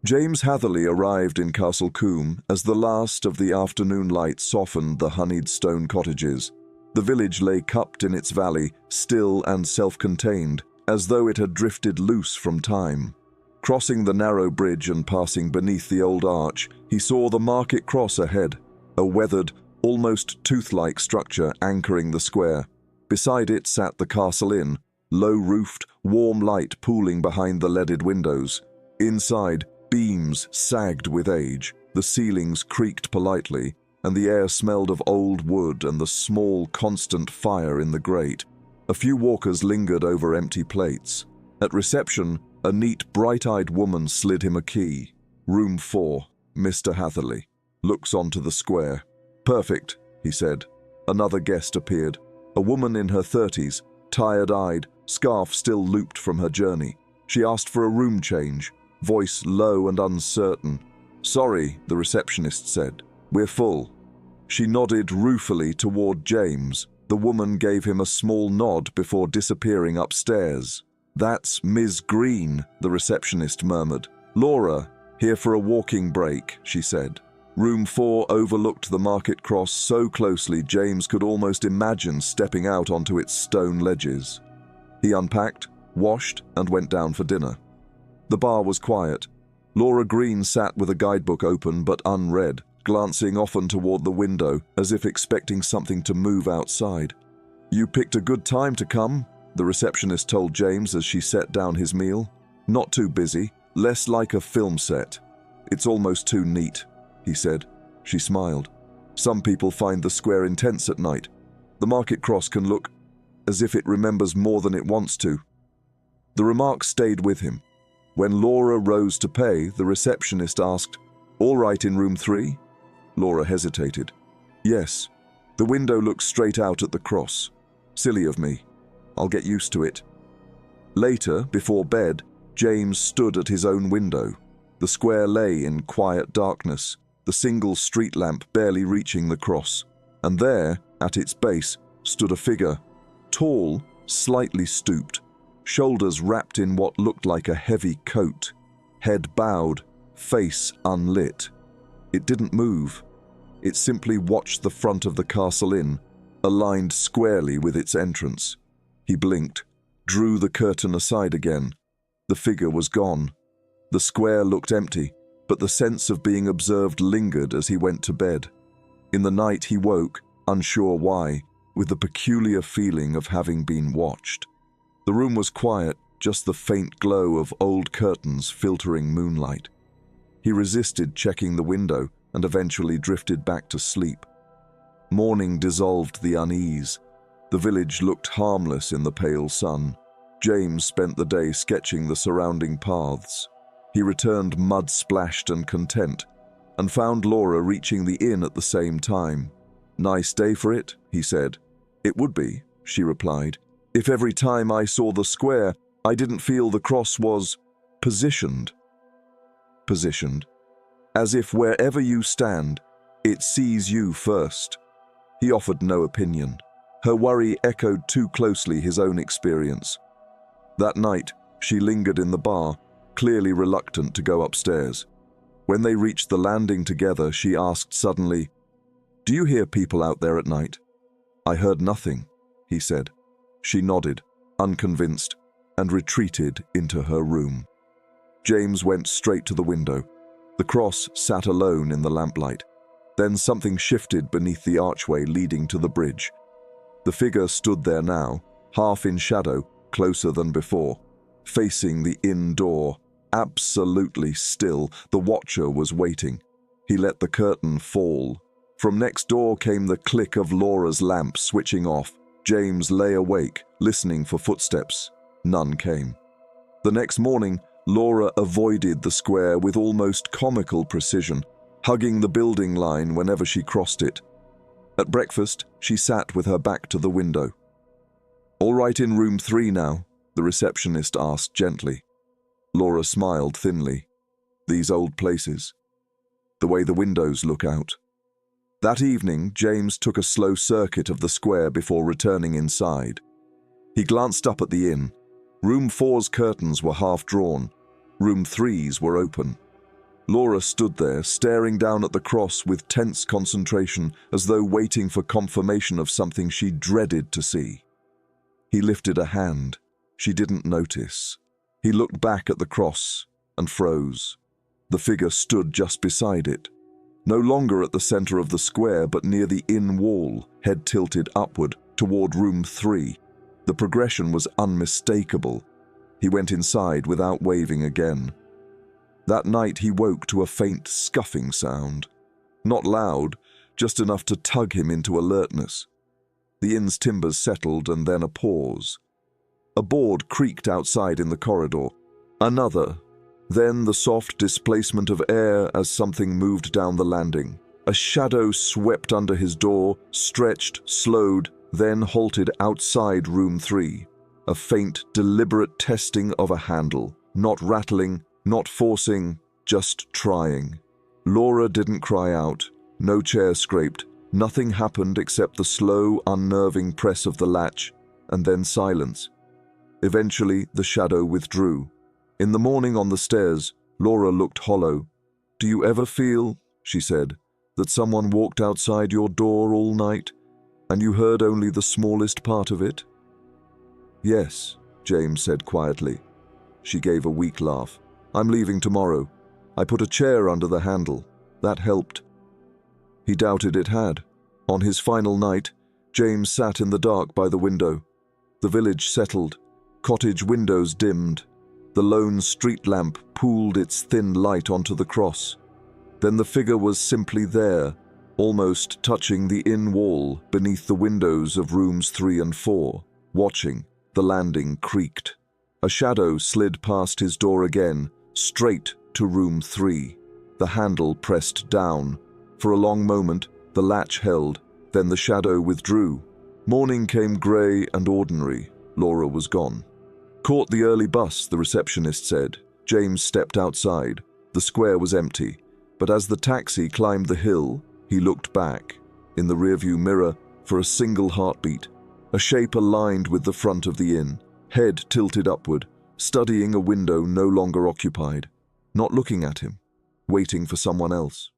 James Hatherly arrived in Castle Combe as the last of the afternoon light softened the honeyed stone cottages. The village lay cupped in its valley, still and self-contained, as though it had drifted loose from time. Crossing the narrow bridge and passing beneath the old arch, he saw the market cross ahead, a weathered, almost tooth-like structure anchoring the square. Beside it sat the Castle Inn, low-roofed, warm light pooling behind the leaded windows. Inside, beams sagged with age, the ceilings creaked politely, and the air smelled of old wood and the small, constant fire in the grate. A few walkers lingered over empty plates. At reception, a neat, bright-eyed woman slid him a key. Room 4, Mr. Hatherly. Looks onto the square. Perfect, he said. Another guest appeared. A woman in her 30s, tired-eyed, scarf still looped from her journey. She asked for a room change, voice low and uncertain. Sorry, the receptionist said. We're full. She nodded ruefully toward James. The woman gave him a small nod before disappearing upstairs. That's Ms. Green, the receptionist murmured. Laura, here for a walking break, she said. Room 4 overlooked the market cross so closely James could almost imagine stepping out onto its stone ledges. He unpacked, washed, and went down for dinner. The bar was quiet. Laura Green sat with a guidebook open but unread, glancing often toward the window as if expecting something to move outside. You picked a good time to come, the receptionist told James as she set down his meal. Not too busy, less like a film set. It's almost too neat, he said. She smiled. Some people find the square intense at night. The market cross can look as if it remembers more than it wants to. The remark stayed with him. When Laura rose to pay, the receptionist asked, All right in room 3? Laura hesitated. Yes. The window looks straight out at the cross. Silly of me. I'll get used to it. Later, before bed, James stood at his own window. The square lay in quiet darkness, the single street lamp barely reaching the cross. And there, at its base, stood a figure, tall, slightly stooped, shoulders wrapped in what looked like a heavy coat, head bowed, face unlit. It didn't move. It simply watched the front of the Castle Inn, aligned squarely with its entrance. He blinked, drew the curtain aside again. The figure was gone. The square looked empty, but the sense of being observed lingered as he went to bed. In the night he woke, unsure why, with the peculiar feeling of having been watched. The room was quiet, just the faint glow of old curtains filtering moonlight. He resisted checking the window and eventually drifted back to sleep. Morning dissolved the unease. The village looked harmless in the pale sun. James spent the day sketching the surrounding paths. He returned mud-splashed and content, and found Laura reaching the inn at the same time. Nice day for it, he said. It would be, she replied, if every time I saw the square, I didn't feel the cross was positioned. Positioned. As if wherever you stand, it sees you first. He offered no opinion. Her worry echoed too closely his own experience. That night, she lingered in the bar, clearly reluctant to go upstairs. When they reached the landing together, she asked suddenly, Do you hear people out there at night? I heard nothing, he said. She nodded, unconvinced, and retreated into her room. James went straight to the window. The cross sat alone in the lamplight. Then something shifted beneath the archway leading to the bridge. The figure stood there now, half in shadow, closer than before, facing the inn door. Absolutely still, the watcher was waiting. He let the curtain fall. From next door came the click of Laura's lamp switching off. James lay awake, listening for footsteps. None came. The next morning, Laura avoided the square with almost comical precision, hugging the building line whenever she crossed it. At breakfast, she sat with her back to the window. All right in room 3 now, the receptionist asked gently. Laura smiled thinly. These old places. The way the windows look out. That evening, James took a slow circuit of the square before returning inside. He glanced up at the inn. Room 4's curtains were half drawn. Room 3's were open. Laura stood there, staring down at the cross with tense concentration, as though waiting for confirmation of something she dreaded to see. He lifted a hand. She didn't notice. He looked back at the cross and froze. The figure stood just beside it, no longer at the center of the square, but near the inn wall, head tilted upward toward room 3. The progression was unmistakable. He went inside without waving again. That night he woke to a faint scuffing sound. Not loud, just enough to tug him into alertness. The inn's timbers settled, and then a pause. A board creaked outside in the corridor. Another. Then the soft displacement of air as something moved down the landing. A shadow swept under his door, stretched, slowed, then halted outside room 3. A faint, deliberate testing of a handle. Not rattling, not forcing, just trying. Laura didn't cry out. No chair scraped. Nothing happened except the slow, unnerving press of the latch, and then silence. Eventually, the shadow withdrew. In the morning on the stairs, Laura looked hollow. "Do you ever feel," she said, "that someone walked outside your door all night, and you heard only the smallest part of it?" "Yes," James said quietly. She gave a weak laugh. "I'm leaving tomorrow. I put a chair under the handle. That helped." He doubted it had. On his final night, James sat in the dark by the window. The village settled. Cottage windows dimmed. The lone street lamp pooled its thin light onto the cross. Then the figure was simply there, almost touching the inn wall beneath the windows of rooms 3 and 4, watching. The landing creaked. A shadow slid past his door again, straight to room 3. The handle pressed down. For a long moment, the latch held, then the shadow withdrew. Morning came grey and ordinary. Laura was gone. "Caught the early bus," the receptionist said. James stepped outside. The square was empty, but as the taxi climbed the hill, he looked back, in the rearview mirror, for a single heartbeat. A shape aligned with the front of the inn, head tilted upward, studying a window no longer occupied, not looking at him, waiting for someone else.